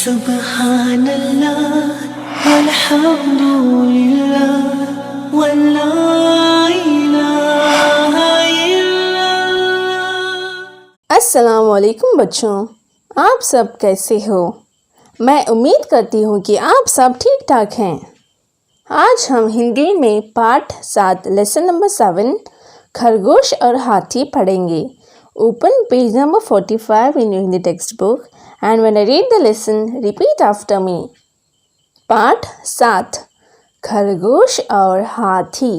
सुबहानल्लाह वल्हम्दुलिल्लाह वल्ला इलाहा इल्लल्लाह। अस्सलाम वालेकुम बच्चों, आप सब कैसे हो? मैं उम्मीद करती हूँ कि आप सब ठीक ठाक हैं। आज हम हिंदी में पाठ 7 लेसन नंबर 7 खरगोश और हाथी पढ़ेंगे। Open page number 45 in your Hindi textbook and when I read the lesson, repeat after me. पाठ 7 खरगोश और हाथी।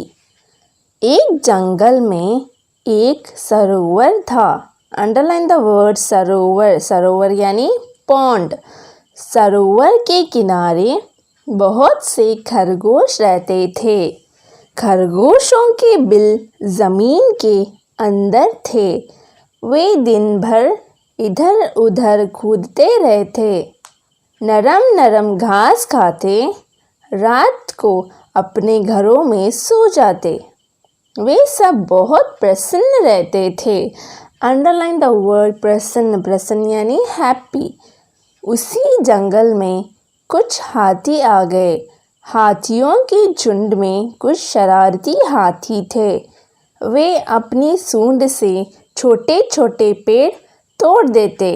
एक जंगल में एक सरोवर था। अंडरलाइन द वर्ड सरोवर। सरोवर यानी पॉन्ड। सरोवर के किनारे बहुत से खरगोश रहते थे। खरगोशों के बिल जमीन के अंदर थे। वे दिन भर इधर उधर कूदते रहते, नरम नरम घास खाते, रात को अपने घरों में सो जाते। वे सब बहुत प्रसन्न रहते थे। अंडरलाइन द वर्ड प्रसन्न। प्रसन्न यानी हैप्पी। उसी जंगल में कुछ हाथी आ गए। हाथियों के झुंड में कुछ शरारती हाथी थे। वे अपनी सूंड से छोटे छोटे पेड़ तोड़ देते,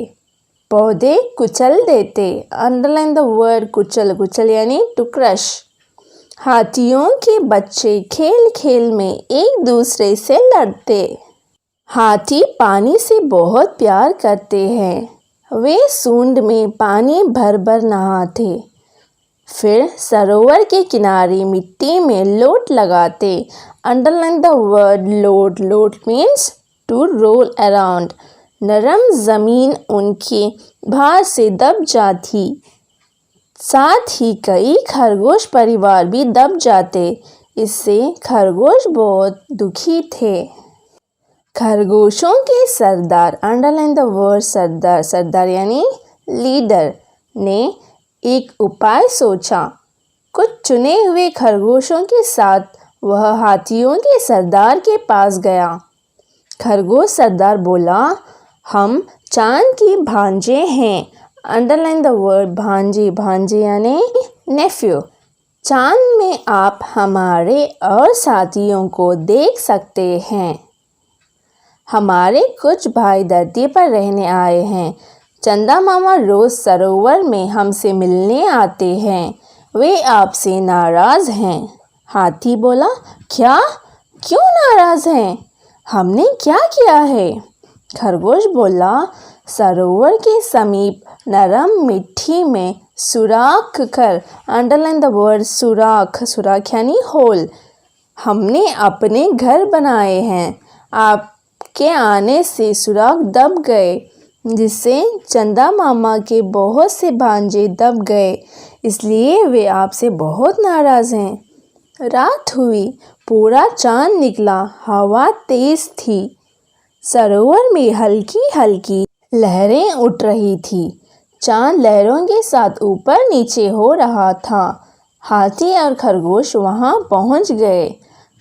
पौधे कुचल देते। अंडरलाइन द वर्ड कुचल। कुचल यानी टू क्रश। हाथियों के बच्चे खेल खेल में एक दूसरे से लड़ते। हाथी पानी से बहुत प्यार करते हैं। वे सूंड में पानी भर भर नहाते, फिर सरोवर के किनारे मिट्टी में लोट लगाते। अंडरलाइन द वर्ड लोट। लोट मीन्स टू रोल अराउंड। नरम जमीन उनके भार से दब जाती। साथ ही कई खरगोश परिवार भी दब जाते। इससे खरगोश बहुत दुखी थे। खरगोशों के सरदार। अंडरलाइन द वर्ड सरदार। सरदार यानी लीडर ने एक उपाय सोचा। कुछ चुने हुए खरगोशों के साथ वह हाथियों के सरदार के पास गया। खरगोश सरदार बोला, हम चांद के भांजे हैं। अंडरलाइन द वर्ड भांजे। भांजे यानी नेफ्यू। चांद में आप हमारे और साथियों को देख सकते हैं। हमारे कुछ भाई धरती पर रहने आए हैं। चंदा मामा रोज सरोवर में हमसे मिलने आते हैं। वे आपसे नाराज हैं। हाथी बोला, क्या? क्यों नाराज हैं? हमने क्या किया है? खरगोश बोला, सरोवर के समीप नरम मिट्टी में सुराख कर। अंडरलाइन द वर्ड सुराख। सुराख यानी होल। हमने अपने घर बनाए हैं। आपके आने से सुराख दब गए, जिससे चंदा मामा के बहुत से भांजे दब गए, इसलिए वे आपसे बहुत नाराज हैं। रात हुई, पूरा चांद निकला, हवा तेज थी। सरोवर में हल्की हल्की लहरें उठ रही थी। चांद लहरों के साथ ऊपर नीचे हो रहा था। हाथी और खरगोश वहां पहुंच गए।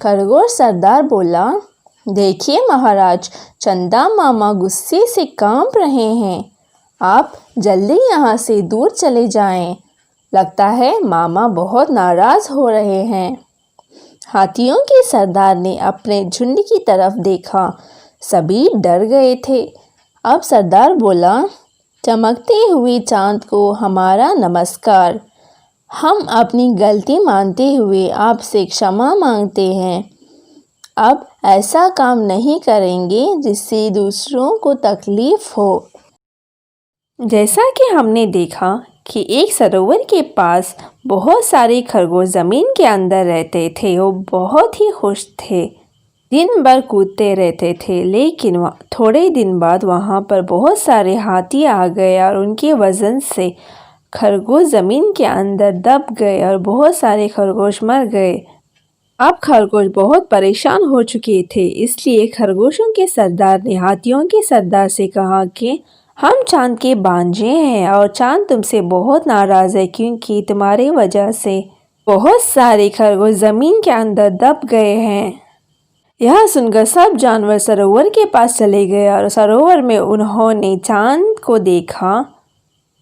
खरगोश सरदार बोला, देखिए महाराज, चंदा मामा गुस्से से कांप रहे हैं। आप जल्दी यहाँ से दूर चले जाएं। लगता है मामा बहुत नाराज हो रहे हैं। हाथियों के सरदार ने अपने झुंड की तरफ देखा। सभी डर गए थे। अब सरदार बोला, चमकते हुए चांद को हमारा नमस्कार। हम अपनी गलती मानते हुए आपसे क्षमा मांगते हैं। अब ऐसा काम नहीं करेंगे जिससे दूसरों को तकलीफ हो। जैसा कि हमने देखा कि एक सरोवर के पास बहुत सारे खरगोश ज़मीन के अंदर रहते थे। वो बहुत ही खुश थे, दिन भर कूदते रहते थे। लेकिन थोड़े दिन बाद वहाँ पर बहुत सारे हाथी आ गए और उनके वज़न से खरगोश ज़मीन के अंदर दब गए और बहुत सारे खरगोश मर गए। अब खरगोश बहुत परेशान हो चुके थे, इसलिए खरगोशों के सरदार ने हाथियों के सरदार से कहा कि हम चांद के भांजे हैं और चांद तुमसे बहुत नाराज़ है, क्योंकि तुम्हारी वजह से बहुत सारे खरगोश ज़मीन के अंदर दब गए हैं। यह सुनकर सब जानवर सरोवर के पास चले गए और सरोवर में उन्होंने चांद को देखा।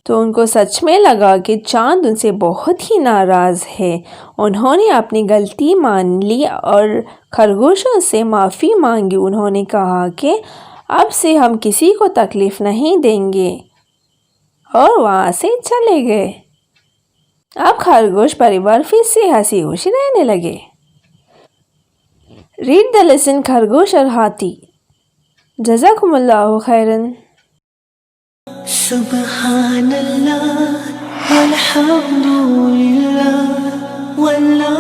तो उनको सच में लगा कि चांद उनसे बहुत ही नाराज़ है। उन्होंने अपनी गलती मान ली और खरगोशों से माफ़ी मांगी। उन्होंने कहा कि अब से हम किसी को तकलीफ़ नहीं देंगे और वहाँ से चले गए। अब खरगोश परिवार फिर से हंसी खुशी रहने लगे। रीड द लेसन खरगोश और हाथी। जज़ाकुमुल्लाहु खैरन। सुब्हानल्लाह वल्हम्दुलिल्लाह वल्ला